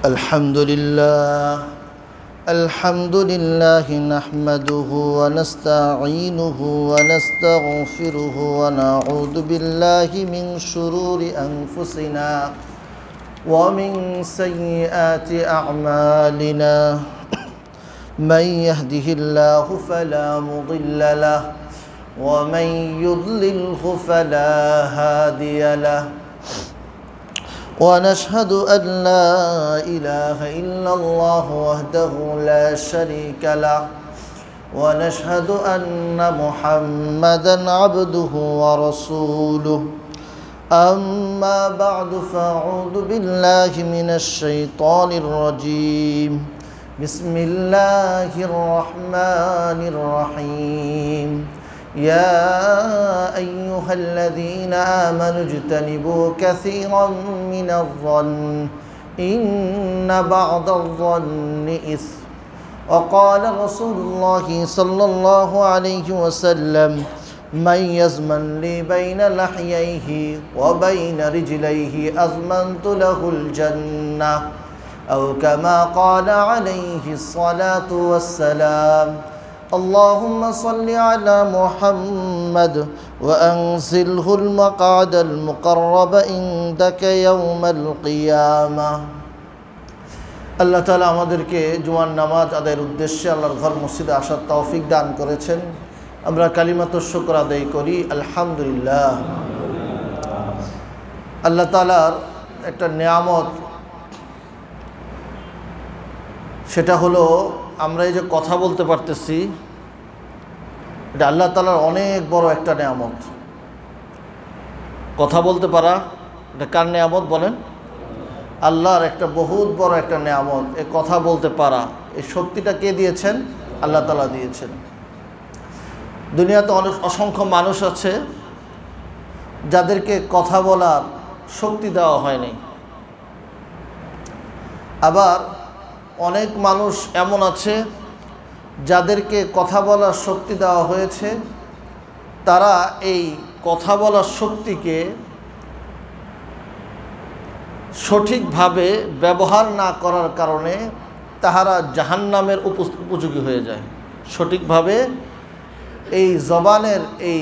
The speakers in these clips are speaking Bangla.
الحمد لله نحمده ونستعينه ونستغفره ونعوذ بالله من شرور أنفسنا ومن سيئات أعمالنا من يهده الله فلا مضل له ومن يضلله فلا هادي له ونشهد أن لا إله إلا الله وحده لا شريك له ونشهد أن محمدًا عبده ورسوله أما بعد فأعوذ بالله من الشيطان الرجيم بسم الله الرحمن الرحيم يا أيها الذين آمنوا اجتنبوا كثيرا من الظن إن بعض الظن إثم وقال رسول الله صلى الله عليه وسلم من يزمن لي بين لحييه وبين رجليه أزمنت له الجنة أو كما قال عليه الصلاة والسلام اللهم صل على محمد وأنزله المقعد المقرب عندك يوم القيامة আল্লাহ তাআলা আমাদেরকে জুমার নামাজ আদায়ের উদ্দেশ্যে আল্লাহর ঘর মসজিদে আসার তৌফিক দান করেছেন। আমরা কালিমাতুশ শুকর আদায় করি আলহামদুলিল্লাহ। আল্লাহ তাআলার একটা নিয়ামত, সেটা হলো আমরা এই যে কথা বলতে পারতেছি, এটা আল্লাহ তাআলার অনেক বড় একটা নিয়ামত। কথা বলতে পারা এটা কার নিয়ামত বলেন? আল্লাহর একটা বহুত বড় একটা নিয়ামত। এই কথা বলতে পারা, এই শক্তিটা কে দিয়েছেন? আল্লাহ তাআলা দিয়েছেন। দুনিয়াতে অনেক অসংখ্য মানুষ আছে যাদেরকে কথা বলার শক্তি দেওয়া হয়নি। আবার অনেক মানুষ এমন আছে যাদেরকে কথা বলার শক্তি দেওয়া হয়েছে, তারা এই কথা বলার শক্তিকে সঠিকভাবে ব্যবহার না করার কারণে তাহারা জাহান্নামের উপযোগী হয়ে যায়। সঠিকভাবে এই জবানের এই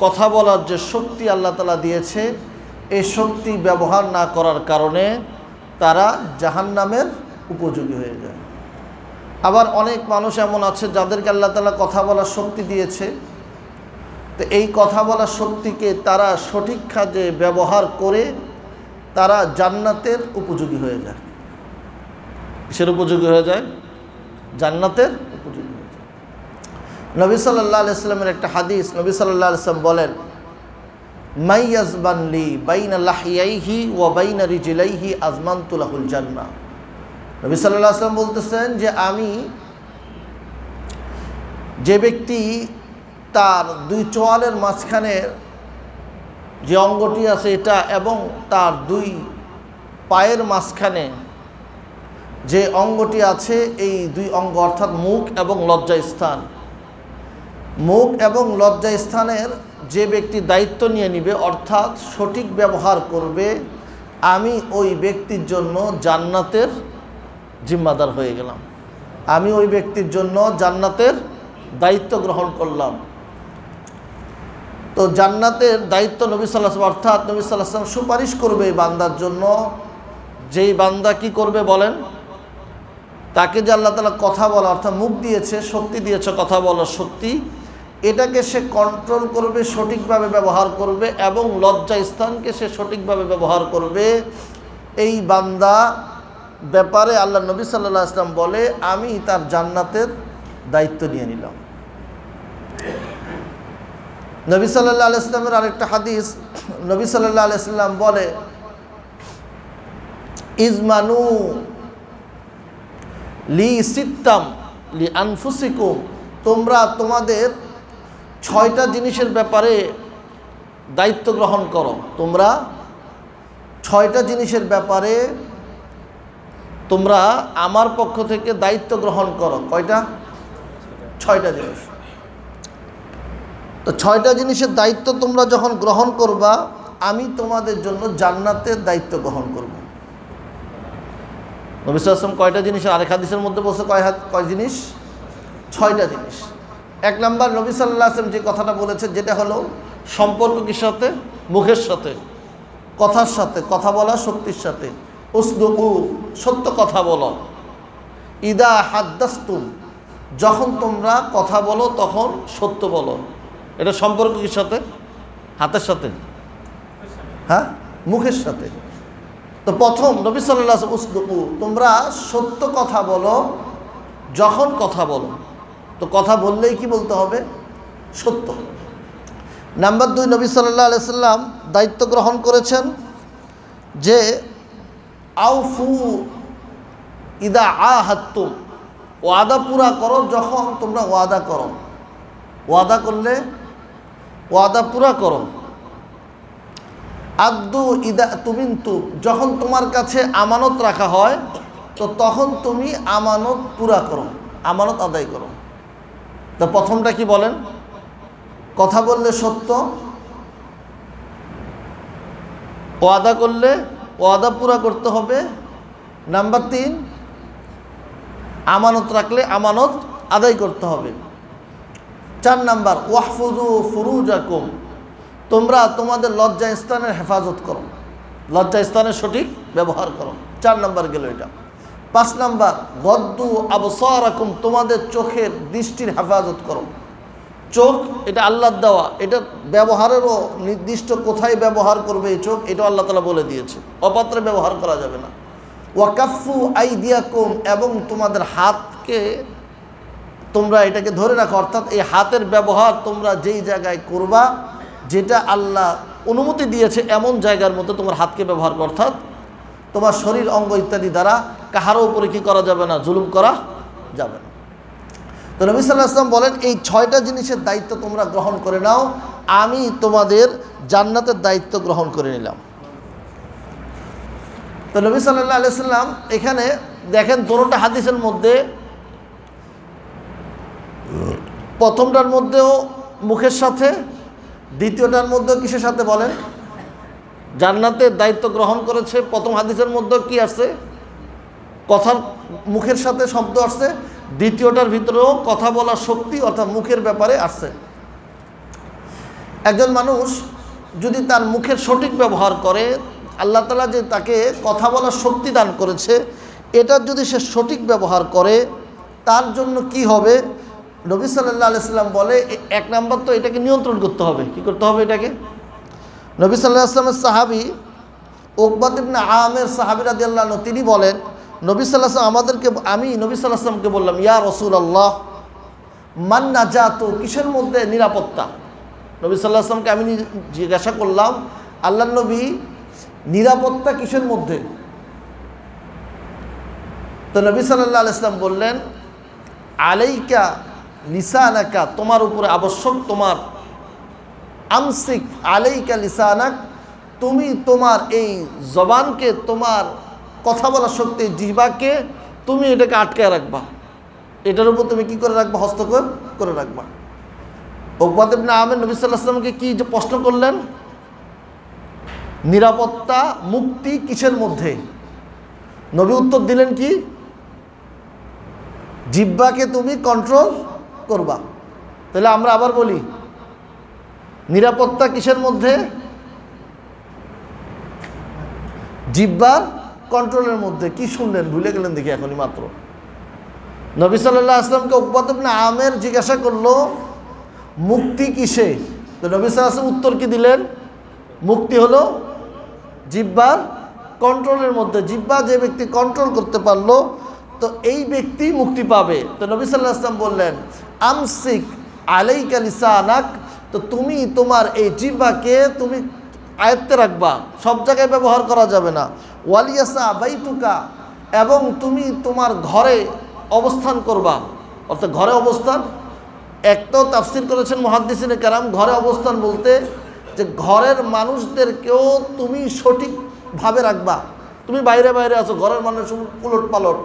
কথা বলার যে শক্তি আল্লাহ তাআলা দিয়েছে, এই শক্তি ব্যবহার না করার কারণে তারা জাহান্নামের উপযোগী হয়ে যায়। আবার অনেক মানুষ এমন আছে যাদেরকে আল্লাহ তাআলা কথা বলার শক্তি দিয়েছে, তো এই কথা বলার শক্তিকে তারা সঠিক কাজে ব্যবহার করে তারা জান্নাতের উপযোগী হয়ে যায়। কিসের উপযোগী হয়ে যায়? জান্নাতের উপযোগী হয়ে যায়। নবী সাল্লাল্লাহু আলাইহি ওয়াসাল্লামের একটা হাদিস, নবী সাল্লাল্লাহু আলাইহি ওয়াসাল্লাম বলেন, মাইয়াজবান লি বাইনা লাহিয়াইহি ওয়া বাইনা রিজলাইহি আজমানতু লাহুল জান্নাহ। নবী সাল্লাল্লাহু আলাইহি ওয়াসাল্লাম বলতেছেন যে আমি যে ব্যক্তি তার দুই চোয়ালের মাঝখানে যে অঙ্গটি আছে এটা এবং তার দুই পায়ের মাঝখানে যে অঙ্গটি আছে, এই দুই অঙ্গ অর্থাৎ মুখ এবং লজ্জাস্থান, মুখ এবং লজ্জাস্থানের যে ব্যক্তি দায়িত্ব নিয়ে নিবে অর্থাৎ সঠিক ব্যবহার করবে, আমি ওই ব্যক্তির জন্য জান্নাতের জিম্মাদার হয়ে গেলাম। আমি ওই ব্যক্তির জন্য জান্নাতের দায়িত্ব গ্রহণ করলাম। তো জান্নাতের দায়িত্ব নবী সাল্লাল্লাহু আলাইহি ওয়াসাল্লাম, অর্থাৎ নবী সাল্লাল্লাহু আলাইহি ওয়াসাল্লাম সুপারিশ করবে এই বান্দার জন্য। যেই বান্দা কি করবে বলেন? তাকে যে আল্লাহ তাআলা কথা বলা অর্থাৎ মুখ দিয়েছে, শক্তি দিয়েছে কথা বলার শক্তি, এটাকে সে কন্ট্রোল করবে, সঠিকভাবে ব্যবহার করবে এবং লজ্জা স্থানকে সে সঠিকভাবে ব্যবহার করবে। এই বান্দা ব্যাপারে আল্লাহ নবী সাল্লাল্লাহু আলাইহি ওয়াসাল্লাম বলে, আমি তার জান্নাতের দায়িত্ব নিয়ে নিলাম। নবী সাল্লাল্লাহু আলাইহি ওয়াসাল্লামের আরেকটা হাদিস, নবী সাল্লাল্লাহু আলাইহি ওয়াসাল্লাম বলে, ইজমানু লি সিত্তাম লি আনফুসিকুম, তোমরা তোমাদের 6টা জিনিসের ব্যাপারে দায়িত্ব গ্রহণ করো। তোমরা 6টা জিনিসের ব্যাপারে তোমরা আমার পক্ষ থেকে দায়িত্ব গ্রহণ করো। কয়টা? 6টা জিনিস। তো 6টা জিনিসের দায়িত্ব তোমরা যখন গ্রহণ করবা, আমি তোমাদের জন্য জান্নাতের দায়িত্ব গ্রহণ করব। নবী সাল্লাল্লাহু আলাইহি ওয়াসাল্লাম কয়টা জিনিস আরেক হাদিসের মধ্যে বলছে কয় জিনিস? 6টা জিনিস। এক নাম্বার, নবী সাল্লাল্লাহু আলাইহি ওয়াসাল্লাম যে কথাটা বলেছে, যেটা হলো সম্পর্ক কির সাথে? মুখের সাথে, কথার সাথে, কথা বলা শক্তির সাথে। উসদুকু, সত্য কথা বলো। ইদা হাদ্দাসতুম, যখন তোমরা কথা বলো তখন সত্য বলো। এটা সম্পর্ক কির সাথে? হাতের সাথে, হ্যাঁ, মুখের সাথে। তো প্রথম নবী সাল্লাল্লাহু আলাইহি ওয়াসাল্লাম উসদুকু, তোমরা সত্য কথা বলো যখন কথা বলো। তো কথা বললেই কি বলতে হবে? সত্য। নাম্বার 2, নবী সাল্লাল্লাহু আলাইহি ওয়াসাল্লাম দায়িত্ব গ্রহণ করেছেন যে আউফু ইদা আহাদতুম, ওয়াদা পুরা করো যখন তোমরা ওয়াদা করো। ওয়াদা করলে ওয়াদা পুরা করো। আদ্দু ইদা তুমিনতু, যখন তোমার কাছে আমানত রাখা হয় তো তখন তুমি আমানত পুরা করো, আমানত আদায় করো। তো প্রথমটা কি বলেন? কথা বললে সত্য, ওয়াদা করলে ওয়াদা পুরা করতে হবে। নাম্বার 3, আমানত রাখলে আমানত আদায় করতে হবে। 4 নাম্বার, ওয়াহফুজু ফুরুজাকুম, তোমরা তোমাদের লজ্জা স্থানের হেফাজত করো, লজ্জা স্থানের সঠিক ব্যবহার করো। 4 নাম্বার গেল এটা। 5 নাম্বার, গদ্দু আবসারাকুম, তোমাদের চোখের দৃষ্টির হেফাজত করো। চোখ এটা আল্লাহর দেওয়া, এটা ব্যবহারেরও নির্দিষ্ট কোথায় ব্যবহার করবে এই চোখ, এটা আল্লাহ তাআলা বলে দিয়েছে, অপাত্রে ব্যবহার করা যাবে না। ওয়াকাফু আইদিয়াকুম, এবং তোমাদের হাতকে তোমরা এটাকে ধরে রাখো, অর্থাৎ এই হাতের ব্যবহার তোমরা যেই জায়গায় করবা, যেটা আল্লাহ অনুমতি দিয়েছে এমন জায়গার মধ্যে তোমার হাতকে ব্যবহার করো, অর্থাৎ তোমার শরীর অঙ্গ ইত্যাদি দ্বারা কাহারও উপরে কি করা যাবে না? জুলুম করা যাবে না। তো নবী সাল্লাল্লাহু আলাইহি ওয়াসাল্লাম বলেন, এই 6টা জিনিসের দায়িত্ব তোমরা গ্রহণ করে নাও, আমি তোমাদের জান্নাতের দায়িত্ব গ্রহণ করে নিলাম। তো নবী সাল্লাল্লাহু আলাইহি ওয়াসাল্লাম এখানে দেখেন, দুটোটা হাদিসের মধ্যে প্রথমটার মধ্যেও মুখের সাথে, দ্বিতীয়টার মধ্যেও কিসের সাথে বলেন? জান্নাতের দায়িত্ব গ্রহণ করেছে। প্রথম হাদিসের মধ্যে কি আসছে? কথার মুখের সাথে শব্দ আসছে। দ্বিতীয়টার ভিতরেও কথা বলার শক্তি অর্থাৎ মুখের ব্যাপারে আসছে। একজন মানুষ যদি তার মুখের সঠিক ব্যবহার করে, আল্লাহ তাআলা যে তাকে কথা বলার শক্তি দান করেছে, এটার যদি সে সঠিক ব্যবহার করে, তার জন্য কি হবে? নবী সাল্লাল্লাহু আলাইহি ওয়াসাল্লাম বলে, 1 নাম্বার তো এটাকে নিয়ন্ত্রণ করতে হবে। কি করতে হবে? এটাকে। নবী সাল্লাল্লাহু আলাইহি ওয়াসাল্লামের সাহাবী উকবা ইবনে আমের সাহাবী রাদিয়াল্লাহু আনহু, তিনি বলেন, নবী সাল্লাল্লাহু আলাইহি ওয়াসাল্লাম আমাদেরকে, আমি নবী সাল্লাল্লাহু আলাইহি ওয়াসাল্লামকে বললাম, ইয়া রাসূলুল্লাহ, মান নাজাতু, কিসের মধ্যে নিরাপত্তা? নবী সাল্লাল্লাহু আলাইহি ওয়াসাল্লামকে আমি জিজ্ঞাসা করলাম, আল্লাহর নবী, নিরাপত্তা কিসের মধ্যে? তো নবী সাল্লাল্লাহু আলাইহি ওয়াসাল্লাম বললেন, আলাইকা লিসানাকা, তোমার উপরে আবশ্যক তোমার, আমসিক আলাইকা লিসানাক, তুমি তোমার এই জবানকে, তোমার কথা বলার শক্তি, জিহ্বাকে তুমি এটাকে আটকায় রাখবা, এটার উপর তুমি কি করে রাখবা? হস্তক্ষেপ করে রাখবা। উকবা ইবনে আমের নবী সাল্লাল্লাহু আলাইহি ওয়াসাল্লামকে কি যে প্রশ্ন করলেন, নিরাপত্তা, মুক্তি কিসের মধ্যে? নবী উত্তর দিলেন কি? জিহ্বাকে তুমি কন্ট্রোল করবা। তাহলে আমরা আবার বলি, নিরাপত্তা কিসের মধ্যে? জিহ্বার কন্ট্রোলের মধ্যে। কি শুনলেন? ভুলে গেলেন দেখি এখনই মাত্র। নবী সাল্লাল্লাহু আলাইহি ওয়াসাল্লামকে উকবা ইবনে আমের জিজ্ঞাসা করলো, মুক্তি কিসে? তো নবী সাল্লাল্লাহু আলাইহি ওয়াসাল্লাম উত্তর কি দিলেন? মুক্তি হলো জিহ্বার কন্ট্রোলের মধ্যে। জিহ্বা যে ব্যক্তি কন্ট্রোল করতে পারলো, তো এই ব্যক্তি মুক্তি পাবে। তো নবী সাল্লাল্লাহু আলাইহি ওয়াসাল্লাম বললেন, আমসিক আলাইকা লিসানাক, তো তুমি তোমার এই জিহ্বাকে তুমি আয়ত্তে রাখবা, সব জায়গায় ব্যবহার করা যাবে না। ওয়ালিয়াসা বাইতুকা, এবং তুমি তোমার ঘরে অবস্থান করবা, অর্থাৎ ঘরে অবস্থান। একটাও তাফসির করেছেন মুহাদ্দিসিনে কেরাম, ঘরে অবস্থান বলতে যে ঘরের মানুষদেরকেও তুমি সঠিকভাবে রাখবা। তুমি বাইরে বাইরে আছো, ঘরের মানুষ উলট পালট,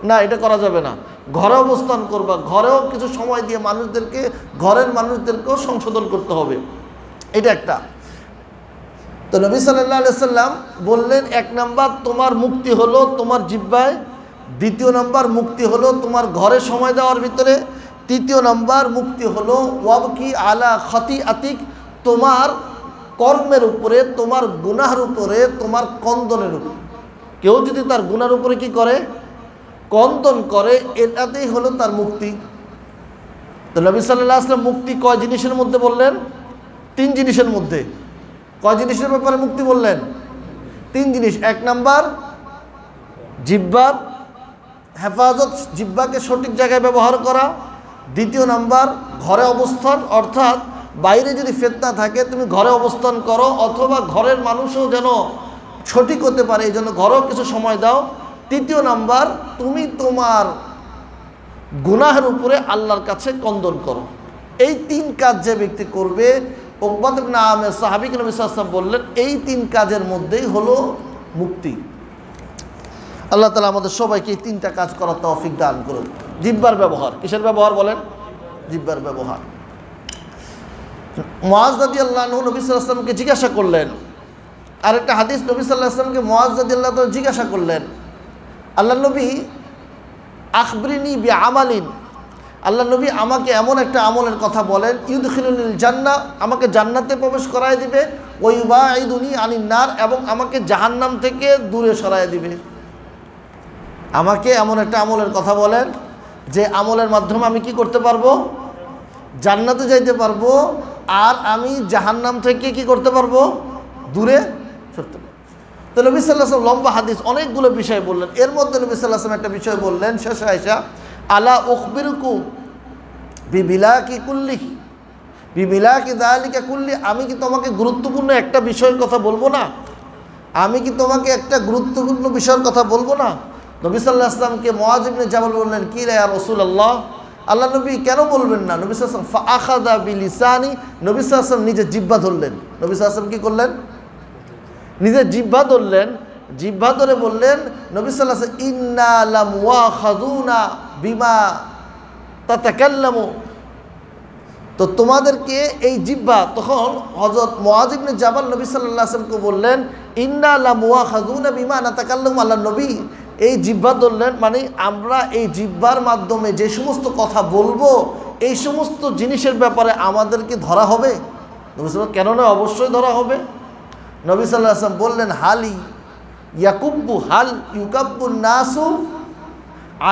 না, এটা করা যাবে না। ঘরে অবস্থান করবা, ঘরেও কিছু সময় দিয়ে মানুষদেরকে, ঘরের মানুষদেরকেও সংশোধন করতে হবে, এটা একটা। তো নবী সাল্লাল্লাহু আলাইহি ওয়াসাল্লাম বললেন, 1 নাম্বার তোমার মুক্তি হলো তোমার জিহ্বায় দ্বিতীয় নাম্বার মুক্তি হলো তোমার ঘরে সময় দেওয়ার ভিতরে। তৃতীয় নাম্বার মুক্তি হলো ওয়াবকি আলা খতিআতিক, তোমার কর্মের উপরে, তোমার গুনাহের উপরে, তোমার কন্দনের উপরে। কেউ যদি তার গুনার উপরে কি করে, কন্দন করে, এটাতেই হলো তার মুক্তি। তো নবী সাল্লাল্লাহু আলাইহি ওয়াসাল্লাম মুক্তি কয় জিনিসের মধ্যে বললেন? 3 জিনিসের মধ্যে। কয় জিনিসের ব্যাপারে মুক্তি বললেন? 3 জিনিস। 1 নাম্বার জিহ্বার হেফাজত, জিহ্বাকে সঠিক জায়গায় ব্যবহার করা। দ্বিতীয় নাম্বার ঘরে অবস্থান, অর্থাৎ বাইরে যদি ফিতনা থাকে তুমি ঘরে অবস্থান করো, অথবা ঘরের মানুষও যেন সঠিক হতে পারে এই জন্য ঘরেও কিছু সময় দাও। তৃতীয় নাম্বার তুমি তোমার গুনাহের উপরে আল্লাহর কাছে কন্দন করো। এই 3 কাজ যে ব্যক্তি করবে, উকবাত ইবনে আমির সাহাবীকে নবী সাল্লাল্লাহু আলাইহি ওয়াসাল্লাম বললেন এই 3 কাজের মধ্যেই হলো মুক্তি। আল্লাহ তাআলা আমাদের সবাইকে এই 3টা কাজ করার তৌফিক দান করুন। জিহ্বার ব্যবহার, কিসের ব্যবহার বলেন? জিহ্বার ব্যবহার। মুআজ রাদিয়াল্লাহু আনহু নবী সাল্লাল্লাহু আলাইহি ওয়াসাল্লামকে জিজ্ঞাসা করলেন, আরেকটা হাদিস নবী সাল্লাল্লাহু আলাইহি ওয়াসাল্লামকে মুআজ রাদিয়াল্লাহু আনহু জিজ্ঞাসা করলেন, আল্লাহ নবী আখবিরনি বিআমালিন, আল্লাহ নবী আমাকে এমন একটা আমলের কথা বলেন, ইউদখিলুনিল জান্নাহ, আমাকে জান্নাতে প্রবেশ করায় দিবে, ওয়া ইউবাইদুনি আনিন নার, এবং আমাকে জাহান্নাম থেকে দূরে সরায় দিবে। আমাকে এমন একটা আমলের কথা বলেন যে আমলের মাধ্যমে আমি কি করতে পারবো? জান্নাতে যাইতে পারবো, আর আমি জাহান্নাম থেকে কি করতে পারবো? দূরে সরতে পারবো। তো নবী সাল্লাল্লাহু আলাইহি ওয়াসাল্লাম লম্বা হাদিস অনেকগুলো বিষয় বললেন, এর মধ্যে নবী সাল্লাল্লাহু আলাইহি ওয়াসাল্লাম একটা বিষয় বললেন শেষে আয়েশা, আলা উখবিরুকুম বিবিলাকি কুল্লি, বিবিলাকি যালিকা কুল্লি, আমি কি তোমাকে গুরুত্বপূর্ণ একটা বিষয়ের কথা বলবো না? আমি কি তোমাকে একটা গুরুত্বপূর্ণ বিষয়ের কথা বলবো না? নবী সাল্লাল্লাহু আলাইহি ওয়াসাল্লামকে মুআজ ইবনে জাবাল বললেন, কি রে ইয়া রাসূলুল্লাহ, আল্লাহ নবী কেন বলবেন না? নবী সাল্লাল্লাহু আলাইহি ওয়াসাল্লাম ফাআখাযা বিলিসানি, নবী সাল্লাল্লাহু আলাইহি ওয়াসাল্লাম নিজে জিহ্বা ধরলেন। নবী সাল্লাল্লাহু আলাইহি ওয়াসাল্লাম কি করলেন? নিজে জিহ্বা ধরলেন। জিহ্বা ধরে বললেন নবী সাল্লাল্লাহু আলাইহি ওয়াসাল্লাম, ইন্না লামওয়াখাযুনা বিমা তাতাকাল্লামু, তো তোমাদেরকে এই জিহ্বা, তখন হযরত মুআজ ইবনে জাবাল নবী সাল্লাল্লাহু আলাইহি ওয়াসাল্লামকে বললেন, ইন্না লামওয়াখাযুনা বিমা নাতাকাল্লামু, আল্লাহ নবী এই জিহ্বা ধরলেন, মানে আমরা এই জিহ্বার মাধ্যমে যে সমস্ত কথা বলবো এই সমস্ত জিনিসের ব্যাপারে আমাদেরকে ধরা হবে? নবী সাল্লাল্লাহু, কেন না, অবশ্যই ধরা হবে। নবী সাল্লাল্লাহু আলাইহি ওয়াসাল্লাম বললেন, হালি ইয়াকুব্বু, হাল ইউকাব্বুন নাসু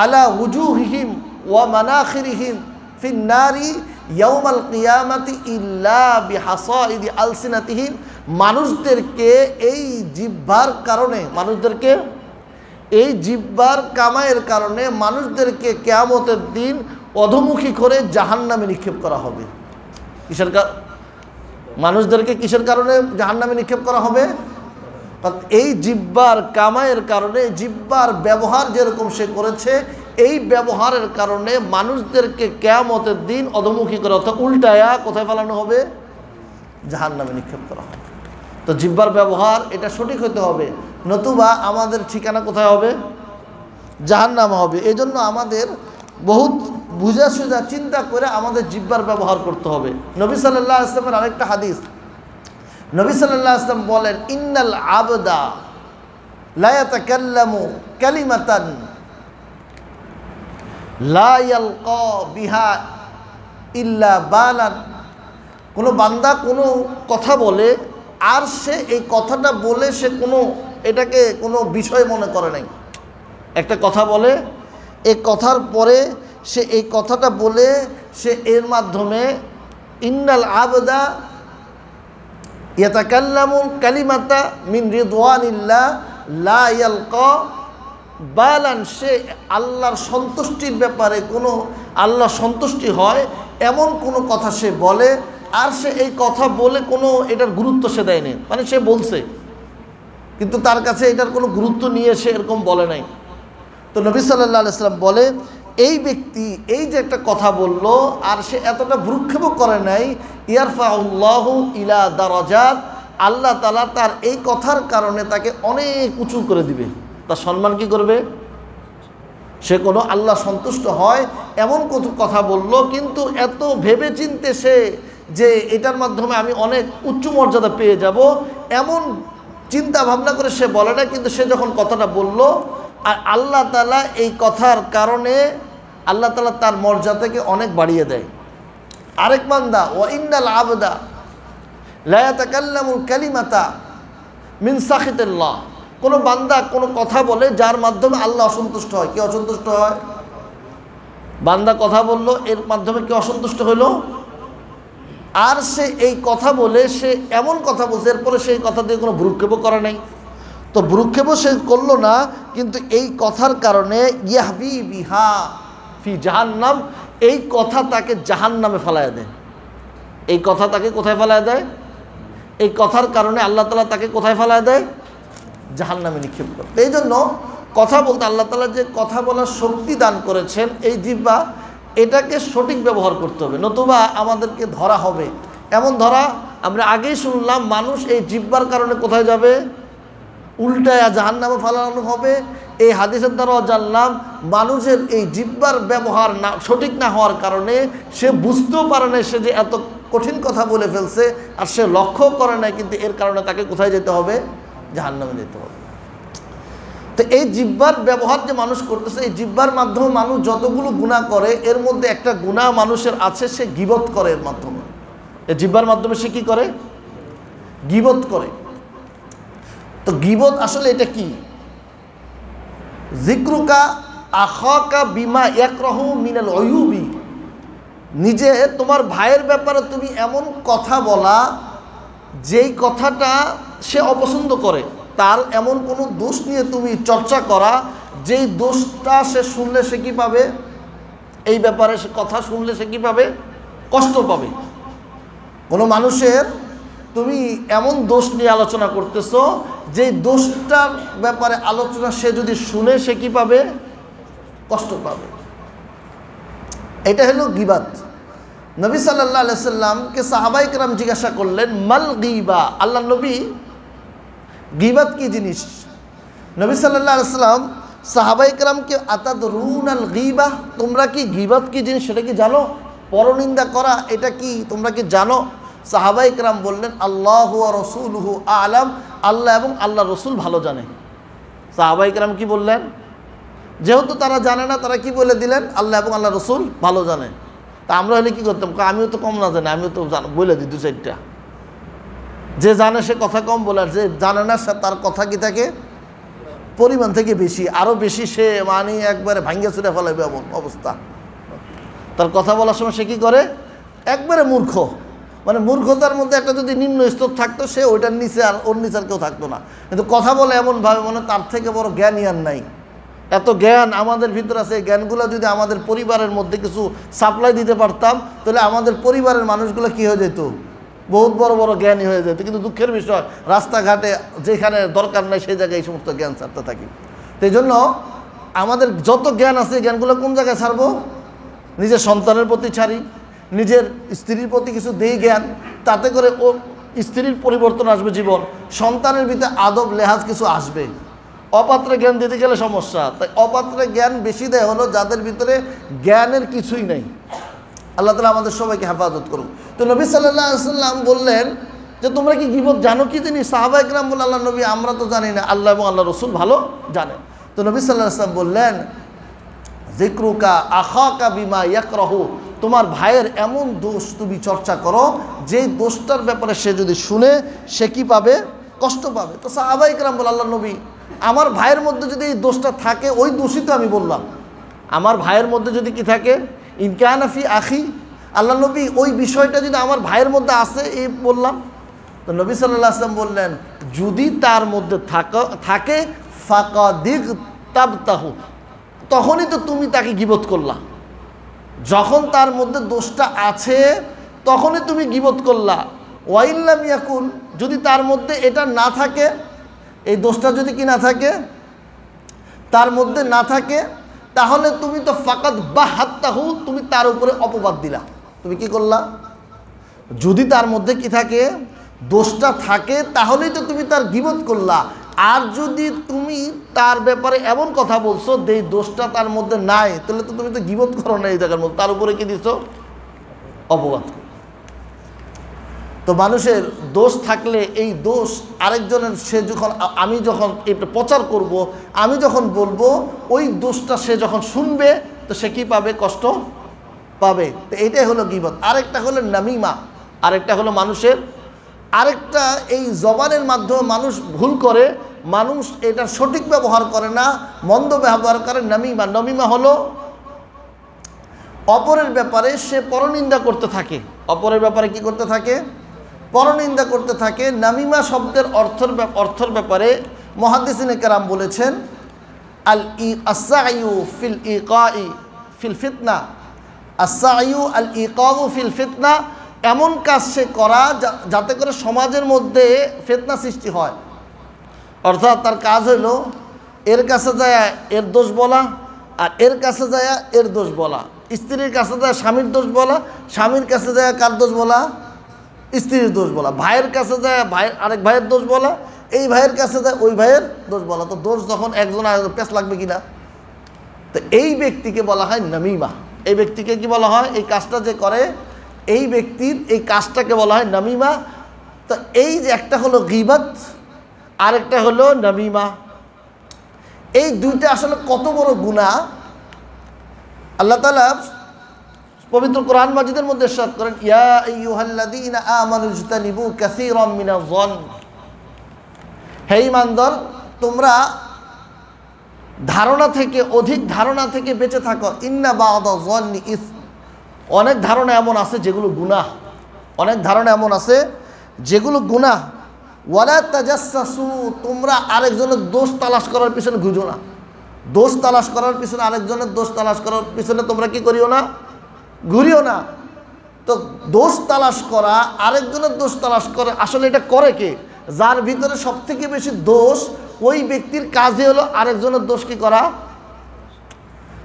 আলা উজুহিহিম ওয়া মানাখিরিহিম ফিন নারি ইয়াউমাল কিয়ামাতি ইল্লা বিহাসাইদি আলসিনাতিহিম, মানুষদেরকে এই জিহ্বার কারণে, মানুষদেরকে এই জিহ্বার কামাইয়ের কারণে মানুষদেরকে কিয়ামতের দিন অধমুখী করে জাহান্নামে নিক্ষেপ করা হবে। কিসের মানুষদেরকে কিসের কারণে জাহান্নামে নিক্ষেপ করা হবে? এই জিহ্বার কামাইয়ের কারণে, জিহ্বার ব্যবহার যেরকম সে করেছে, এই ব্যবহারের কারণে মানুষদেরকে কিয়ামতের দিন অধমুখী করে, অর্থাৎ উল্টায়া কোথায় ফেলানো হবে? জাহান্নামে নিক্ষেপ করা হবে। তো জিহ্বার ব্যবহার এটা সঠিক হতে হবে, নতুবা আমাদের ঠিকানা কোথায় হবে? জাহান্নাম হবে। এই জন্য আমাদের বহুত বুঝা সুঝা চিন্তা করে আমাদের জিহ্বার ব্যবহার করতে হবে। নবী সাল্লাল্লাহু আলাইহি ওয়াসাল্লামের আরেকটা হাদিস, নবী সাল্লাল্লাহু আলাইহি ওয়াসাল্লাম বলেন, ইন্নাল আবদা লা ইয়াতাকাল্লামু কালিমাতান লা ইয়ালকা বিহা ইল্লা বালান, কোনো বান্দা কোনো কথা বলে আর সে এই কথাটা বলে সে কোনো এটাকে কোনো বিষয় মনে করে নাই। একটা কথা বলে, এই কথার পরে সে এই কথাটা বলে সে এর মাধ্যমে, ইন্নাল আবদা ইয়াতাকাল্লামু কালিমাতা মিন রিদওয়ানিল্লাহ লা ইয়ালকা বালান, সে আল্লাহর সন্তুষ্টির ব্যাপারে কোনো আল্লাহ সন্তুষ্টি হয় এমন কোনো কথা সে বলে, আর সে এই কথা বলে কোনো এটার গুরুত্ব সে দেয়নি, মানে সে বলছে কিন্তু তার কাছে এটার কোনো গুরুত্ব নিয়ে সে এরকম বলে নাই। তো নবী সাল্লাল্লাহু আলাইহি ওয়াসাল্লাম বলে, এই ব্যক্তি এই যে একটা কথা বলল আর সে এতটা ভ্রুক্ষেপও করে নাই, ইয়ারফাউল্লাহু ইলা দারাজাত, আল্লাহ তাআলা তার এই কথার কারণে তাকে অনেক উঁচু করে দিবে, তার সম্মান কি করবে? সে কোনো আল্লাহ সন্তুষ্ট হয় এমন কত কথা বলল, কিন্তু এত ভেবে চিনতে সে যে এটার মাধ্যমে আমি অনেক উচ্চ মর্যাদা পেয়ে যাব এমন চিন্তা ভাবনা করে সে বলে না, কিন্তু সে যখন কথাটা বলল আর আল্লাহ তাআলা এই কথার কারণে আল্লাহ তাআলা তার মর্যাদাকে অনেক বাড়িয়ে দেয়। আরেক বান্দা ওয়া ইন্নাল আবদা লা ইয়াতাকাল্লামুল কালিমাতা মিন সাখিতিল্লাহ, কোনো বান্দা কোনো কথা বলে যার মাধ্যমে আল্লাহ অসন্তুষ্ট হয়। কি অসন্তুষ্ট হয়? বান্দা কথা বলল, এর মাধ্যমে কি অসন্তুষ্ট হলো? আর সে এই কথা বলে সে এমন কথা বলছে, এরপরে সেই কথা দিয়ে কোনো ভ্রুক্ষেপও করে নাই। তো ভ্রুক্ষেপও সে করলো না, কিন্তু এই কথার কারণে ইয়াহবি বিহা ফি জাহান্নাম, এই কথা তাকে জাহান্নামে ফেলায় দেয়। এই কথা তাকে কোথায় ফেলায় দেয়? এই কথার কারণে আল্লাহ তাআলা তাকে কোথায় ফেলায় দেয়? জাহান্নামে নিক্ষেপ করে। এই জন্য কথা বলতে আল্লাহ তাআলা যে কথা বলার শক্তি দান করেছেন, এই জিহ্বা, এটাকে সঠিক ব্যবহার করতে হবে, নতুবা আমাদেরকে ধরা হবে। এমন ধরা আমরা আগেই শুনলাম, মানুষ এই জিহ্বার কারণে কোথায় যাবে? উল্টায় জাহান্নামে ফেলানো হবে। এই হাদিসের দ্বারাও জানলাম মানুষের এই জিহ্বার ব্যবহার না সঠিক না হওয়ার কারণে সে বুঝতেও পারে না সে যে এত কঠিন কথা বলে ফেলছে, আর সে লক্ষ্য করে না, কিন্তু এর কারণে তাকে কোথায় যেতে হবে? জাহান্নামে যেতে হবে। তো এই জিহ্বার ব্যবহার যে মানুষ করতেছে, এই জিহ্বার মাধ্যমে মানুষ যতগুলো গুনাহ করে এর মধ্যে একটা গুনাহ মানুষের আছে, সে গীবত করে। এর মাধ্যমে, এই জিহ্বার মাধ্যমে সে কি করে? গীবত করে। তো গীবত আসলে এটা কি? যিকরুকা আখাকা বিমা ইয়াকরাহু মিনাল উয়ুবি, নিজে তোমার ভাইয়ের ব্যাপারে তুমি এমন কথা বলা যেই কথাটা সে অপছন্দ করে, তার এমন কোনো দোষ নিয়ে তুমি চর্চা করা যেই দোষটা সে শুনলে সে কী পাবে? এই ব্যাপারে সে কথা শুনলে সে কী পাবে? কষ্ট পাবে। কোনো মানুষের তুমি এমন দোষ নিয়ে আলোচনা করতেছো যেই দোষটার ব্যাপারে আলোচনা সে যদি শুনে সে কী পাবে? কষ্ট পাবে। এটা হলো গীবাত। নবী সাল্লাল্লাহু আলাইহি সাল্লামকে সাহাবায়ে কেরাম জিজ্ঞাসা করলেন, মাল গীবা, আল্লাহ নবী গীবাত কি জিনিস? নবী সাল্লাল্লাহু আলাইহি সাল্লাম সাহাবায়ে কেরামকে আতাদরুনাল গীবা, তোমরা কি গীবাত কি জিনিস সেটা কি জানো? পরনিন্দা করা এটা কি তোমরা কি জানো? সাহাবায়ে কেরাম বললেন, আল্লাহু ওয়া রাসূলুহু আ'লাম, আল্লাহ এবং আল্লাহ রসুল ভালো জানে। সাহাবায়ে কেরাম কি বললেন? যেহেতু তারা জানে না, তারা কি বলে দিলেন? আল্লাহ এবং আল্লাহ রসুল ভালো জানে। তা আমরা হলে কি করতাম? আমিও তো কম না জানি, আমিও তো বলে দিই দু চারটা। যে জানে সে কথা কম বলে, আর যে জানে না সে তার কথা কি থাকে? পরিমাণ থেকে বেশি, আরও বেশি সে মানে একবারে ভাঙ্গে ছুটে ফেলাবে এমন অবস্থা। তার কথা বলার সময় সে কী করে? একবারে মূর্খ, মানে মূর্খতার মধ্যে একটা যদি নিম্ন স্তর থাকতো, সে ওইটার নিচে আর ওর নিচে আর কেউ থাকতো না। কিন্তু কথা বলে এমনভাবে মনে তার থেকে বড় জ্ঞানী আর নাই। এত জ্ঞান আমাদের ভিতরে আছে, এই জ্ঞানগুলো যদি আমাদের পরিবারের মধ্যে কিছু সাপ্লাই দিতে পারতাম, তাহলে আমাদের পরিবারের মানুষগুলো কী হয়ে যেত? বহুত বড় বড় জ্ঞানী হয়ে যেত। কিন্তু দুঃখের বিষয়, রাস্তাঘাটে যেখানে দরকার নাই সেই জায়গায় এই সমস্ত জ্ঞান ছাড়তে থাকি। সেই জন্য আমাদের যত জ্ঞান আছে, এই জ্ঞানগুলো কোন জায়গায় ছাড়বো? নিজের সন্তানের প্রতি ছাড়ি, নিজের স্ত্রীর প্রতি কিছু দেই জ্ঞান, তাতে করে ও স্ত্রীর পরিবর্তন আসবে জীবন, সন্তানের ভিতরে আদব লেহাজ কিছু আসবে। অপাত্রে জ্ঞান দিতে গেলে সমস্যা। তাই অপাত্রে জ্ঞান বেশি দেয় হলো যাদের ভিতরে জ্ঞানের কিছুই নেই। আল্লাহ তাআলা আমাদের সবাইকে হেফাজত করুন। তো নবী সাল্লাল্লাহু আলাইহি ওয়াসাল্লাম বললেন যে তোমরা কি গীবত জানো কি জিনিস? সাহাবায়ে কেরাম বললেন, আল্লাহ নবী আমরা তো জানি না, আল্লাহ এবং আল্লাহ রসুল ভালো জানেন। তো নবী সাল্লাল্লাহু আলাইহি ওয়াসাল্লাম বললেন, যিকরুকা আখাকা বিমা ইয়াকরাহু, তোমার ভাইয়ের এমন দোষ তুমি চর্চা করো যেই দোষটার ব্যাপারে সে যদি শুনে সে কি পাবে? কষ্ট পাবে। তো সাহাবায়ে কেরাম বললেন, আল্লাহ নবী আমার ভাইয়ের মধ্যে যদি এই দোষটা থাকে, ওই দোষই তো আমি বললাম। আমার ভাইয়ের মধ্যে যদি কি থাকে? ইনকানা ফি আখি, আল্লাহ নবী ওই বিষয়টা যদি আমার ভাইয়ের মধ্যে আসে এই বললাম। তো নবী সাল্লাল্লাহু আলাইহি ওয়াসাল্লাম বললেন, যদি তার মধ্যে থাকে ফাকাদিগ তাবতাহু, তখনই তো তুমি তাকে গীবত করলা। যখন তার মধ্যে দোষটা আছে তখনই তুমি গীবত করলা। ওয়াইল্লাম ইয়াকুন, যদি তার মধ্যে এটা না থাকে, এই দোষটা যদি কি না থাকে, তার মধ্যে না থাকে, তাহলে তুমি তো ফাকাদ বাহাত্তাহু, তুমি তার উপরে অপবাদ দিলা। তুমি কি করলা? যদি তার মধ্যে কি থাকে? দোষটা থাকে, তাহলেই তো তুমি তার গীবত করলা। আর যদি তুমি তার ব্যাপারে এমন কথা বলছো যে দোষটা তার মধ্যে নাই, তাহলে তো তুমি তো গীবত করো না এই জায়গার মধ্যে, তার উপরে কি দিছো? অপবাদ। তো মানুষের দোষ থাকলে এই দোষ আরেকজনের সে যখন আমি যখন এটা প্রচার করব, আমি যখন বলবো, ওই দোষটা সে যখন শুনবে তো সে কী পাবে? কষ্ট পাবে। তো এইটাই হলো গীবত। আরেকটা হলো নামিমা, আরেকটা হলো মানুষের আরেকটা এই জবানের মাধ্যমে মানুষ ভুল করে, মানুষ এটা সঠিক ব্যবহার করে না, মন্দ ব্যবহার করে। নামিমা, নমিমা হলো অপরের ব্যাপারে সে পরনিন্দা করতে থাকে। অপরের ব্যাপারে কি করতে থাকে? পরনিন্দা করতে থাকে। নামিমা শব্দের অর্থের ব্যাপারে মুহাদ্দিসিনে কেরাম বলেছেন, আস-সা'য়ু ফিল ইকাই ফিল ফিতনা, আস-সা'য়ু আল ইকাউ ফিল ফিতনা, এমন কাজ সে করা যাতে করে সমাজের মধ্যে ফিতনা সৃষ্টি হয়। অর্থাৎ তার কাজ হলো এর কাছে যায় এর দোষ বলা, আর এর কাছে যায় এর দোষ বলা। স্ত্রীর কাছে যায় স্বামীর দোষ বলা, স্বামীর কাছে যায় কার দোষ বলা? স্ত্রীর দোষ বলা। ভাইয়ের কাছে যায় আরেক ভাইয়ের দোষ বলা, এই ভাইয়ের কাছে যায় ওই ভাইয়ের দোষ বলা। তো দোষ যখন একজন আরেকজন পেশ লাগবে কিনা, তো এই ব্যক্তিকে বলা হয় নামিমা। এই ব্যক্তিকে কি বলা হয়? এই কাজটা যে করে এই ব্যক্তির এই কাজটাকে বলা হয় নামিমা। তো এই যে একটা হলো গীবত, আরেকটা হলো নামিমা, এই দুইটা আসলে কত বড় গুনাহ। আল্লাহ তাআলা পবিত্র কোরআন মাজিদের মধ্যে ইরশাদ করেন, ইয়া আইয়ুহাল্লাযীনা আমানু ইজতানিবু কাসীরাম মিনাজ-যন, হে ঈমানদার তোমরা ধারণা থেকে, অধিক ধারণা থেকে বেঁচে থাকো। ইন্না বা'দা-য-যন্নি ইসম, অনেক ধারণা এমন আছে যেগুলো গুনাহ, অনেক ধারণা এমন আছে যেগুলো গুনাহ। ওয়ালা তাজাসসু, তোমরা আরেকজনের দোষ তালাশ করার পিছনে ঘুরো না। দোষ তালাশ করার পিছনে, আরেকজনের দোষ তালাশ করার পিছনে তোমরা কি করিও না? ঘুরিও না। তো দোষ তালাশ করা, আরেকজনের দোষ তালাশ করে, আসলে এটা করে কে? যার ভিতরে সবথেকে বেশি দোষ, ওই ব্যক্তির কাজে হলো আরেকজনের দোষ কি করা।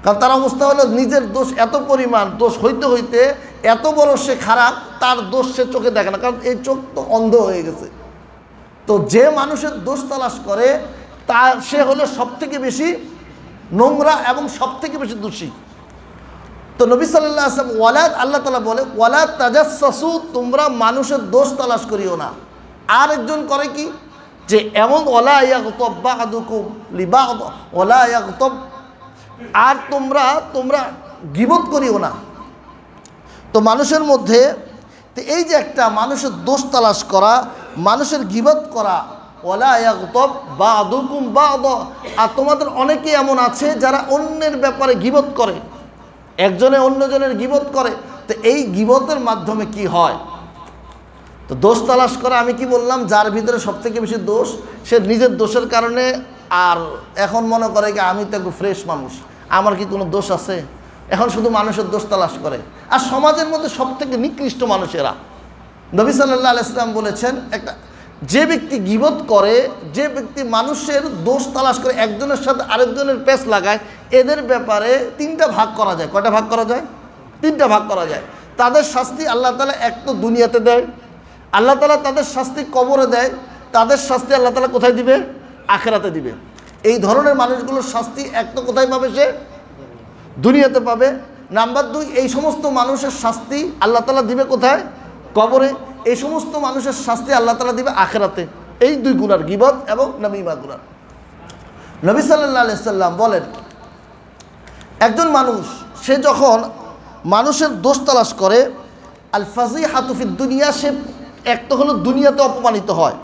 কারণ তার অবস্থা হলো নিজের দোষ এত পরিমাণ, দোষ হইতে হইতে এত বড় সে খারাপ, তার দোষ সে চোখে দেখে না, কারণ এই চোখ তো অন্ধ হয়ে গেছে। তো যে মানুষের দোষ তালাশ করে তার সে হলো সবথেকে বেশি নোংরা এবং সবথেকে বেশি দোষী। তো নবী সাল্লাল্লাহু আলাইহি ওয়াসাল্লাম আল্লাহ তাআলা বলে, ওয়ালা তাজাসসু, তোমরা মানুষের দোষ তালাশ করিও না। আর একজন করে কি? যে এমন ওয়ালা ইয়াগতাব বা'দুকুম লিবা'দ ওয়ালা ইয়াগতাব, আর তোমরা গীবত করিও না। তো মানুষের মধ্যে তো এই যে একটা মানুষের দোষ তালাশ করা, মানুষের গীবত করা, ওয়ালা ইয়াগতাব বা'দুকুম বা'দ, আর তোমাদের অনেকেই এমন আছে যারা অন্যের ব্যাপারে গীবত করে, একজনে অন্যজনের গীবত করে। তো এই গীবতের মাধ্যমে কি হয়? তো দোষ তালাশ করা, আমি কি বললাম, যার ভিতরে সবথেকে বেশি দোষ, সে নিজের দোষের কারণে আর এখন মনে করে কি আমি তো একটু ফ্রেশ মানুষ, আমার কি কোনো দোষ আছে, এখন শুধু মানুষের দোষ তালাশ করে। আর সমাজের মধ্যে সবথেকে নিকৃষ্ট মানুষেরা। নবী সাল্লাল্লাহু আলাইহি ওয়াসাল্লাম বলেছেন, একটা যে ব্যক্তি গীবত করে, যে ব্যক্তি মানুষের দোষ তালাশ করে, একজনের সাথে আরেকজনের পেশ লাগায়, এদের ব্যাপারে তিনটা ভাগ করা যায়। কয়টা ভাগ করা যায়? তিনটা ভাগ করা যায়। তাদের শাস্তি আল্লাহ তাআলা এক তো দুনিয়াতে দেয়, আল্লাহ তাআলা তাদের শাস্তি কবরে দেয়, তাদের শাস্তি আল্লাহ তাআলা কোথায় দিবে? আখিরাতে দিবে। এই ধরনের মানুষগুলোর শাস্তি এক তো কোথায় পাবে? সে দুনিয়াতে পাবে। নাম্বার 2, এই সমস্ত মানুষের শাস্তি আল্লাহ তাআলা দিবে কোথায়? কবরে। এই সমস্ত মানুষের শাস্তি আল্লাহ তাআলা দিবে আখিরাতে। এই দুই গুনার, গীবত এবং নামিমা গুনার। নবী সাল্লাল্লাহু আলাইহি সাল্লাম বলেন, একজন মানুষ সে যখন মানুষের দোষ তালাশ করে, আল ফাজিহাতু ফিদ দুনিয়া, সে এক তো হলো দুনিয়াতে অপমানিত হয়।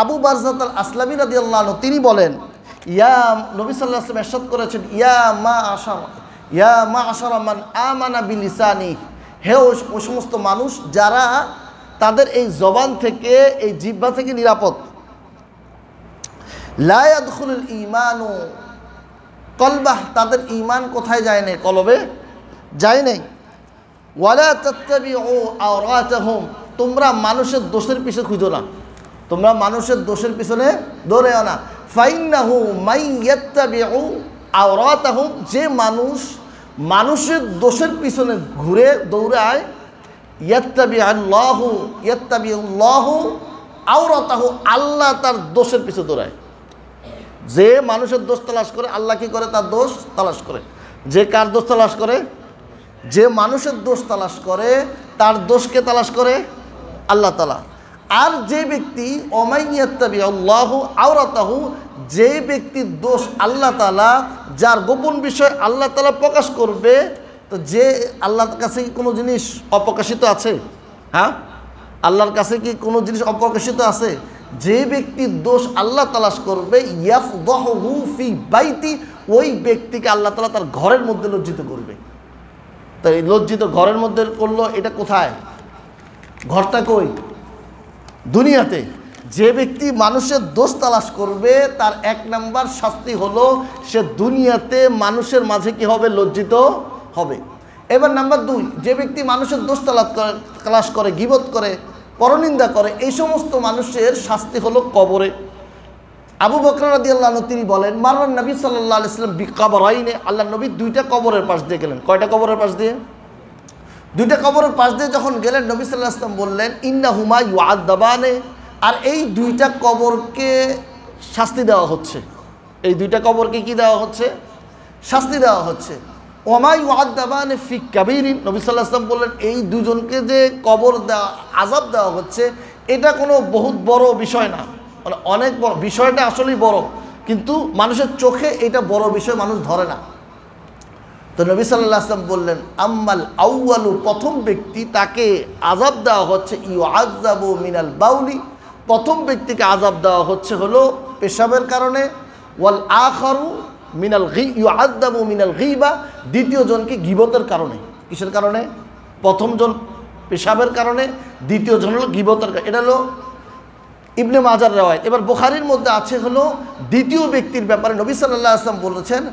আবু বারজাত আল আসলামী রাদিয়াল্লাহু আনহু তিনি বলেন, নবী সাল্লাল্লাহু আলাইহি ওয়াসাল্লাম ইরশাদ করেছেন, ইয়া মা'আশারা মান আমানা বিলিসানি, হে ওই সমস্ত মানুষ যারা তাদের এই জবান থেকে, এই জিহ্বা থেকে নিরাপদ। লা ইয়াদখুলুল ঈমানু কলবাহ, তাদের ঈমান কোথায় যায় নাই? কলবে যায় নাই। ওয়ালা তাত্তাবিউ আওরাতাহুম, তোমরা মানুষের দোষের পিছনে খুঁজো না, তোমরা মানুষের দোষের পিছনে দৌড়েও না। ফাইন্নাহু মাই ইয়াত্তাবিউ আওরাতাহুম, যে মানুষ মানুষের দোষের পিছনে ঘুরে দৌড়ায়, ইয়াত্তাবিউল্লাহু আওরাতাহু, আল্লাহ তার দোষের পিছনে দৌড়ায়। যে মানুষের দোষ তালাশ করে, আল্লাহ কি করে? তার দোষ তালাশ করে। যে কার দোষ তালাশ করে? যে মানুষের দোষ তালাশ করে, তার দোষকে তালাশ করে আল্লাহ তাআলা। আর যে ব্যক্তি ওমাইয়াত্তাবি আল্লাহু আওরাতাহু, যে ব্যক্তির দোষ আল্লাহ তাআলা, যার গোপন বিষয় আল্লাহ তাআলা প্রকাশ করবে, তো যে আল্লাহর কাছে কি কোনো জিনিস অপ্রকাশিত আছে? হ্যাঁ, আল্লাহর কাছে কি কোনো জিনিস অপ্রকাশিত আছে? যে ব্যক্তির দোষ আল্লাহ তালাশ করবে, ইয়াফদাহু ফি বাইতি, ওই ব্যক্তিকে আল্লাহ তাআলা তার ঘরের মধ্যে লজ্জিত করবে। তো এই লজ্জিত ঘরের মধ্যে করলো, এটা কোথায়? ঘরটা কই? দুনিয়াতে। যে ব্যক্তি মানুষের দোষ তালাশ করবে তার 1 নাম্বার শাস্তি হলো সে দুনিয়াতে মানুষের মাঝে কি হবে? লজ্জিত হবে। এবার নাম্বার 2, যে ব্যক্তি মানুষের দোষ তালাশ করে, গীবত করে, পরনিন্দা করে, এই সমস্ত মানুষের শাস্তি হলো কবরে। আবু বকর রাদিয়াল্লাহু আনহু তিনি বলেন, মাররান নবী সাল্লাল্লাহু আলাইহি ওয়াসাল্লাম বিকবরাইনে, আল্লাহ নবী 2টা কবরের পাশ দিয়ে গেলেন। কয়টা কবরের পাশ দিয়ে? 2টা কবরের পাশ দিয়ে যখন গেলেন, নবী সাল্লাল্লাহু আলাইহি ওয়াসাল্লাম বললেন, ইন্নাহুমা ইউআযাবানে, আর এই 2টা কবরকে শাস্তি দেওয়া হচ্ছে। এই 2টা কবরকে কি দেওয়া হচ্ছে? শাস্তি দেওয়া হচ্ছে। ওমা ইউআযাবানে ফি কাবীরিন, নবী সাল্লাল্লাহু আলাইহি ওয়াসাল্লাম বললেন, এই দুজনকে যে কবর দেওয়া, আযাব দেওয়া হচ্ছে, এটা কোনো বহুত বড় বিষয় না, মানে অনেক বড় বিষয়টা, আসলেই বড়, কিন্তু মানুষের চোখে এটা বড় বিষয় মানুষ ধরে না। তো নবী সাল্লাল্লাহু আলাইহি ওয়াসাল্লাম বললেন, আম্মাল আউয়ালু, প্রথম ব্যক্তি তাকে আযাব দেওয়া হচ্ছে, ইউআযাবু মিনাল বাউলি, প্রথম ব্যক্তিকে আযাব দেওয়া হচ্ছে হলো পেশাবের কারণে, ওয়াল আখারু মিনাল ইউআযাবু মিনাল গীবা, দ্বিতীয় জনকে গীবতের কারণে। কিসের কারণে? প্রথম জন পেশাবের কারণে, দ্বিতীয় জন হলো গীবতের কারণে। এটা হলো ইবনে মাজার রওয়ায়াত। এবার বুখারীর মধ্যে আছে হলো দ্বিতীয় ব্যক্তির ব্যাপারে নবী সাল্লাল্লাহু আলাইহি ওয়াসাল্লাম বলেছেন,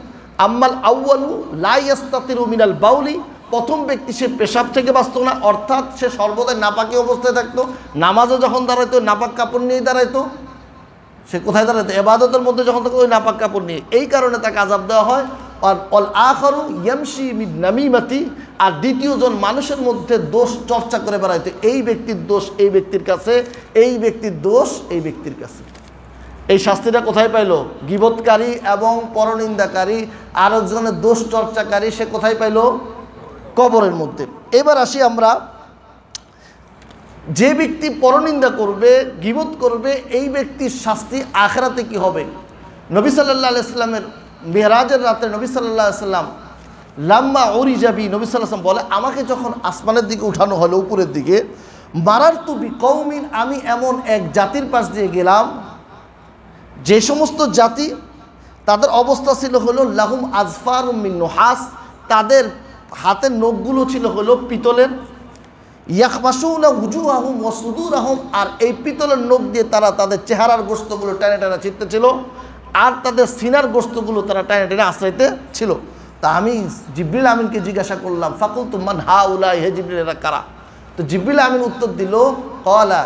আম্মাল আউয়ালু লা ইয়াস্তাতিরু মিনাল বাউলি, প্রথম ব্যক্তি সে পেশাব থেকে বাঁচত না, অর্থাৎ সে সর্বদাই নাপাকি অবস্থায় থাকতো। নামাজে যখন দাঁড়াইতো নাপাক কাপড় নিয়েই দাঁড়াইতো। সে কোথায় দাঁড়াইতো? ইবাদতের মধ্যে যখন থাকে ওই নাপাক কাপড় নিয়ে, এই কারণে তাকে আযাব দেওয়া হয়। আর অল আখারু ইয়ামশি মিন নামিমাতি, আর দ্বিতীয় জন মানুষের মধ্যে দোষ চর্চা করে বেড়াইতো। এই ব্যক্তির দোষ এই ব্যক্তির কাছে, এই ব্যক্তির দোষ এই ব্যক্তির কাছে। এই শাস্তিটা কোথায় পাইল? গীবতকারী এবং পরনিন্দাকারী, আরেকজনের দোষ চর্চাকারী, সে কোথায় পাইল? কবরের মধ্যে। এবার আসি আমরা, যে ব্যক্তি পরনিন্দা করবে, গীবত করবে, এই ব্যক্তির শাস্তি আখিরাতে কি হবে? নবী সাল্লাল্লাহু আলাইহি ওয়াসাল্লামের মেরাজের রাতে নবী সাল্লাল্লাহু আলাইহি ওয়াসাল্লাম লাম্মা উরিজাবি, নবী সাল্লাল্লাহু আলাইহি ওয়াসাল্লাম বলে, আমাকে যখন আসমানের দিকে উঠানো হলো, উপরের দিকে, মারারতু বিকৌমিন, আমি এমন এক জাতির পাশ দিয়ে গেলাম, যে সমস্ত জাতি তাদের অবস্থা ছিল হলো লাহুম আজফারুম মিন নুহাস, তাদের হাতের নখগুলো ছিল হলো পিতলের, ইয়াখমাসুনা উজুহাহুম ওয়া সুদুরাহুম, আর এই পিতলের নখ দিয়ে তারা তাদের চেহারার গোশতগুলো টেনে টেনে ছিঁড়তে ছিল, আর তাদের সিনার গোশতগুলো তারা টেনে টেনে আশ্রাইতে ছিল। তা আমি জিবরিল আমিনকে জিজ্ঞাসা করলাম, ফাকুলতু মান হাউলাই, হে জিবরিল এরা কারা? তো জিবরিল আমিন উত্তর দিল, ক্বালা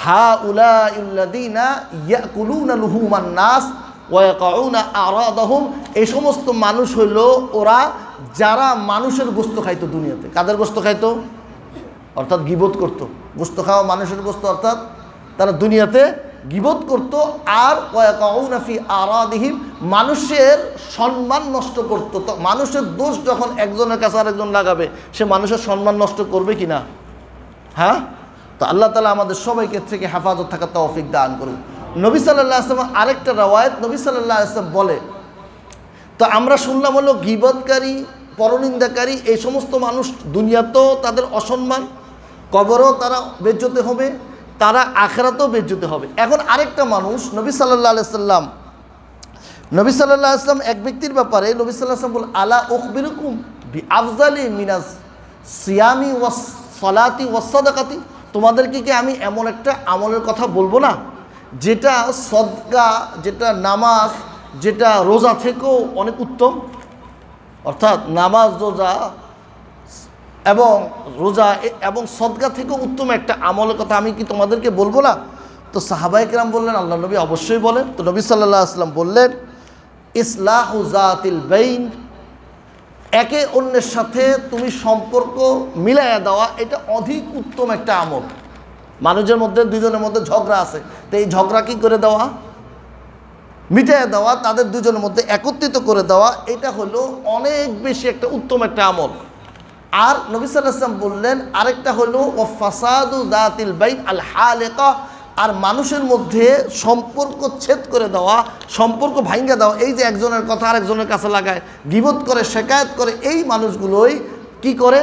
হাউলাইল্লাযীনা ইয়াকুলুনা লুহুমান নাস ওয়া ইয়াকাউনা আরাদাহুম, এই সমস্ত মানুষ হইল ওরা যারা মানুষের গোশত খাইতো দুনিয়াতে। কাদের গোশত খাইতো? অর্থাৎ গীবত করতো। গোশত খাওয়া মানুষের গোশত, অর্থাৎ তারা দুনিয়াতে গীবত করতো। আর ওয়া ইয়াকাউনা ফি আরাদিহিম, মানুষের সম্মান নষ্ট করতো। তো মানুষের দোষ যখন একজনের কাছে আরেকজন লাগাবে, সে মানুষের সম্মান নষ্ট করবে কি না? হ্যাঁ। তো আল্লাহ তাআলা আমাদের সবাইকে থেকে হেফাজত থাকার তৌফিক দান করুন। নবী সাল্লাল্লাহু আলাইহি ওয়াসাল্লাম আরেকটা রওয়ায়াত, নবী সাল্লাল্লাহু আলাইহি ওয়াসাল্লাম বলে, তো আমরা শুনলাম হলো গীবতকারী, পরনিন্দাকারী, এই সমস্ত মানুষ দুনিয়াতেও তাদের অসম্মান, কবরেও তারা বেজ্জতে হবে, তারা আখিরাতেও বেজ্জতে হবে। এখন আরেকটা মানুষ, নবী সাল্লাল্লাহু আলাইহি ওয়াসাল্লাম এক ব্যক্তির ব্যাপারে নবী সাল্লাল্লাহু আলাইহি ওয়াসাল্লাম বল, আলা উখবিরুকুম বিআফজালি মিনাস সিয়ামি ওয়াস সালাতি ওয়াস সাদাকাতি, তোমাদেরকে কি আমি এমন একটা আমলের কথা বলবো না, যেটা সদকা, যেটা নামাজ, যেটা রোজা থেকেও অনেক উত্তম? অর্থাৎ নামাজ, রোজা এবং রোজা এবং সদকা থেকেও উত্তম একটা আমলের কথা আমি কি তোমাদেরকে বলবো না? তো সাহাবায়ে কেরাম বললেন, আল্লাহ নবী অবশ্যই বলেন। তো নবী সাল্লাল্লাহু আলাইহি ওয়াসাল্লাম বললেন, ইসলাহু যাতিল বাইন, একে অন্যের সাথে তুমি সম্পর্ক মিলাইয়া দেওয়া, এটা অধিক উত্তম একটা আমল। মানুষের মধ্যে দুজনের মধ্যে ঝগড়া আছে, তো এই ঝগড়া কি করে দেওয়া? মিটাইয়া দেওয়া, তাদের দুজনের মধ্যে একত্রিত করে দেওয়া, এটা হলো অনেক বেশি একটা উত্তম একটা আমল। আর নবী সাল্লাল্লাহু আলাইহি ওয়াসাল্লাম বললেন আরেকটা হলো ও ফাসাদু যাতিল বাইন আল হালিকা, আর মানুষের মধ্যে সম্পর্ক ছেদ করে দেওয়া, সম্পর্ক ভাঙ্গা দেওয়া। এই যে একজনের কথা আরেকজনের কাছে লাগায়, গীবত করে, শেকায়েত করে, এই মানুষগুলোই কি করে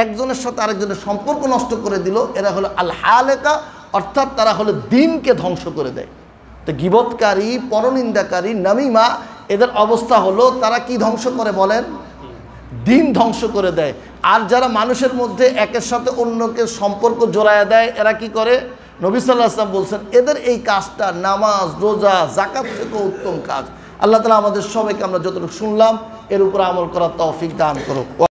একজনের সাথে আরেকজনের সম্পর্ক নষ্ট করে দিল। এরা হলো আল হালেকা, অর্থাৎ তারা হলো দিনকে ধ্বংস করে দেয়। তো গীবতকারী, পরনিন্দাকারী, নামিমা, এদের অবস্থা হলো তারা কি ধ্বংস করে বলেন? দিন ধ্বংস করে দেয়। আর যারা মানুষের মধ্যে একের সাথে অন্যকে সম্পর্ক জোড়ায় দেয়, এরা কি করে? নবী সাল্লাল্লাহু আলাইহি ওয়াসাল্লাম বলছেন এদের এই কাজটা নামাজ, রোজা, যাকাত থেকে উত্তম কাজ। আল্লাহ তাআলা আমাদের সবাইকে আমরা যতটুকু শুনলাম এর উপর আমল করার তৌফিক দান করুক।